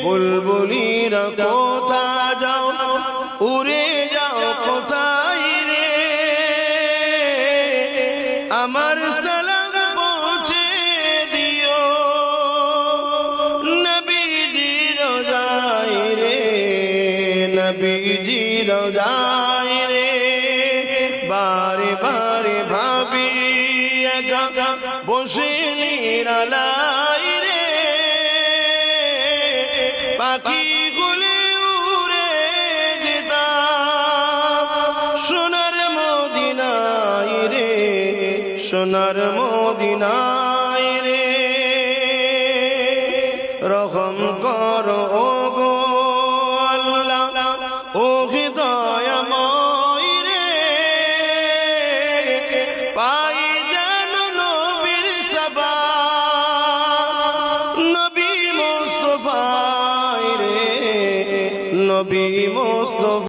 বুলবুলিরা কোথা যাও, উড়ে যাও কোথায় রে, আমার সালাম পৌঁছে দিও নবীজি রোজায় রে, নবীজি রোজায় রে। বারে বারে ভাবি একা বসে নিরালায় রে, পাখি গুলি উড়ে যেতাম সোনার মদিনায় রে, সোনার মদিনায় রে। রহম করো ও গো আল্লাহ, ও হৃদয়ময় রে, পাই যেন নবীর সাবা, নবী মুস্তাফা রে, নবী মুস্তাফা।